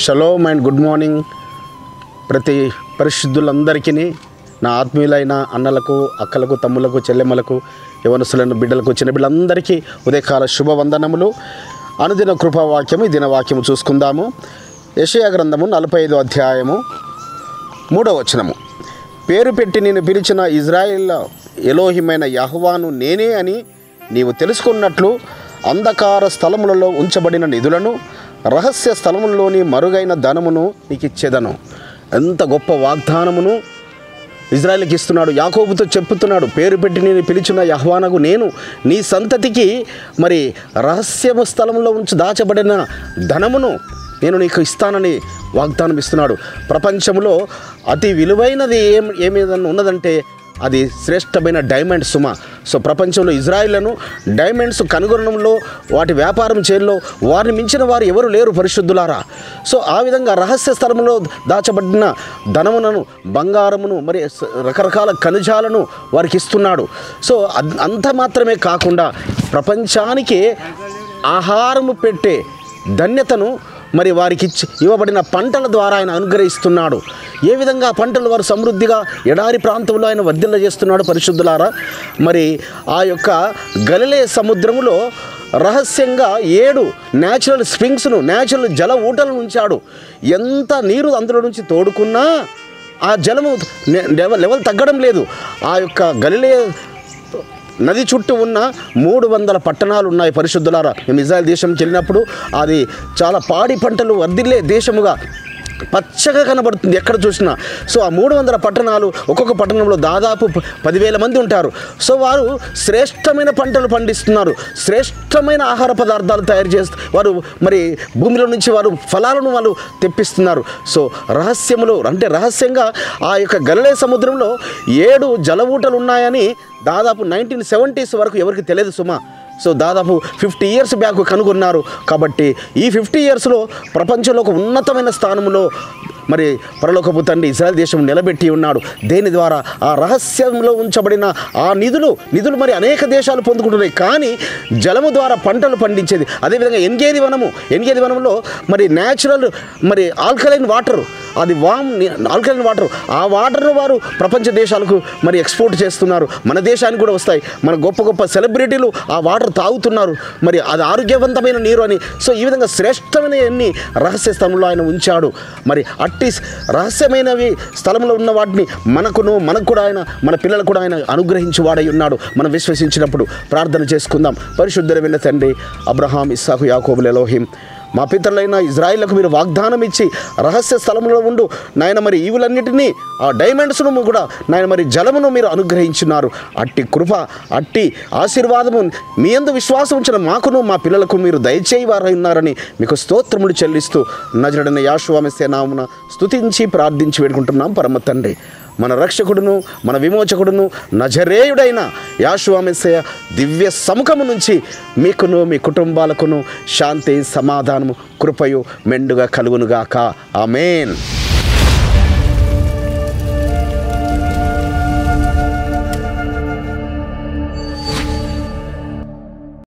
Shalom and good morning ప్రతి పరిశుద్ధులందరికీ, నా ఆత్మీయులైన అన్నలకు, అక్కలకు, తమ్ములకు, చెల్లెమ్మలకు, యవనస్తులను, బిడ్డలకు, చిన్న బిడ్డలందరికీ ఉదయకాల శుభవందనములు. అనుదిన కృపావాక్యము, ఈ దినవాక్యము చూసుకుందాము. యెషయా గ్రంథము 45వ అధ్యాయము 3వ వచనము. పేరు పెట్టి నేను పిలిచిన ఇజ్రాయేల్ ఎలోహిమైన యెహోవాను నేనే అని నీవు తెలుసుకున్నట్లు అంధకార స్థలములలో ఉంచబడిన నిధులను, రహస్య స్థలములోని మరుగైన ధనమును నీకు ఇచ్చేదను. ఎంత గొప్ప వాగ్దానమును ఇజ్రాయేలుకి ఇస్తున్నాడు. యాకోబుతో చెప్పుతున్నాడు, పేరు పెట్టి నేను పిలిచిన యెహోవానగు నేను నీ సంతతికి మరి రహస్యము స్థలంలో ఉంచి దాచబడిన ధనమును నేను నీకు ఇస్తానని వాగ్దానం ఇస్తున్నాడు. ప్రపంచంలో అతి విలువైనది ఏమేదన్నా ఉన్నదంటే అది శ్రేష్టమైన డైమండ్ సుమ. సో ప్రపంచంలో ఇజ్రాయిలను డైమండ్స్ కనుగొనడంలో, వాటి వ్యాపారం చేయడంలో వారిని మించిన వారు ఎవరు లేరు పరిశుద్ధులారా. సో ఆ విధంగా రహస్య స్థలంలో దాచబడిన ధనములను, బంగారమును, మరి రకరకాల ఖనిజాలను వారికి ఇస్తున్నాడు. సో అంత మాత్రమే కాకుండా ప్రపంచానికి ఆహారము పెట్టే ధన్యతను మరి వారికి ఇవ్వబడిన పంటల ద్వారా ఆయన అనుగ్రహిస్తున్నాడు. ఏ విధంగా పంటలు వారు సమృద్ధిగా ఎడారి ప్రాంతంలో ఆయన వర్ధిల్ల చేస్తున్నాడు పరిశుద్ధులారా. మరి ఆ యొక్క గలిలే సముద్రములో రహస్యంగా 7 న్యాచురల్ స్ప్రింగ్స్ను, న్యాచురల్ జల ఊటలను ఉంచాడు. ఎంత నీరు అందులో నుంచి తోడుకున్నా ఆ జలము లెవెల్ తగ్గడం లేదు. ఆ యొక్క గలిలే నది చుట్టూ ఉన్న 300 పట్టణాలు ఉన్నాయి పరిశుద్ధులారా. మేము ఇజ్రాయెల్ దేశం వెళ్ళినప్పుడు అది చాలా పాడి పంటలు వర్ధిల్లే దేశముగా పచ్చగా కనబడుతుంది ఎక్కడ చూసినా. సో ఆ 300 పట్టణాలు, ఒక్కొక్క పట్టణంలో దాదాపు 10,000 మంది ఉంటారు. సో వారు శ్రేష్టమైన పంటలు పండిస్తున్నారు, శ్రేష్టమైన ఆహార పదార్థాలు తయారు చేస్తూ వారు మరి భూమిలో నుంచి వారు ఫలాలను వాళ్ళు తెప్పిస్తున్నారు. సో రహస్యములు అంటే రహస్యంగా ఆ యొక్క గలిలే సముద్రంలో 7 జల ఊటలు ఉన్నాయని దాదాపు 1970s వరకు ఎవరికి తెలియదు సుమా. సో దాదాపు 50 years బ్యాక్ కనుగొన్నారు. కాబట్టి ఈ 50 yearsలో ప్రపంచంలో ఒక ఉన్నతమైన స్థానంలో మరి పరలోకపు తండ్రి ఇజ్రాయెల్ దేశం నిలబెట్టి ఉన్నాడు. దేని ద్వారా? ఆ రహస్యంలో ఉంచబడిన ఆ నిధులు మరి అనేక దేశాలు పొందుకుంటున్నాయి. కానీ జలము ద్వారా పంటలు పండించేది. అదేవిధంగా ఎన్గేది వనంలో మరి న్యాచురల్ మరి ఆల్కలైన్ వాటర్, అది ఆల్కలైన్ వాటర్, ఆ వాటర్ను వారు ప్రపంచ దేశాలకు మరి ఎక్స్పోర్ట్ చేస్తున్నారు. మన దేశానికి కూడా వస్తాయి. మన గొప్ప గొప్ప సెలబ్రిటీలు ఆ వాటర్ తాగుతున్నారు. మరి అది ఆరోగ్యవంతమైన నీరు అని. సో ఈ విధంగా శ్రేష్టమైన ఎన్ని రహస్య స్థలంలో ఆయన ఉంచాడు. మరి అట్టి రహస్యమైనవి స్థలంలో ఉన్న వాటిని మనకు కూడా ఆయన, మన పిల్లలకు కూడా ఆయన అనుగ్రహించి వాడై ఉన్నాడు. మనం విశ్వసించినప్పుడు ప్రార్థన చేసుకుందాం. పరిశుద్ధమైన తండ్రి, అబ్రహాం, ఇస్సాకు, యాకోబుల ఎలోహిం, మా పితరులైన ఇజ్రాయిలకు మీరు వాగ్దానం ఇచ్చి రహస్య స్థలంలో ఉండు నాయన మరి ఈవులన్నిటినీ, ఆ డైమండ్స్ను కూడా నాయన మరి జలమును మీరు అనుగ్రహించున్నారు. అట్టి కృప, అట్టి ఆశీర్వాదము మీ యందు విశ్వాసం ఉంచిన మాకును మా పిల్లలకు మీరు దయచేయవారై ఉన్నారని మీకు స్తోత్రములు చెల్లిస్తూ నజరుడైన యెహోవా మెస్సియా నామమున స్తుతించి ప్రార్థించి వేడుకుంటున్నాం పరమ తండ్రి. మన రక్షకుడును, మన విమోచకుడును, నజరేయుడైన యెహోవా మెస్సియా దివ్య సముఖము నుంచి మీకును మీ కుటుంబాలకును శాంతి, సమాధానము, కృపయు మెండుగా కలుగునుగాక. ఆమేన్.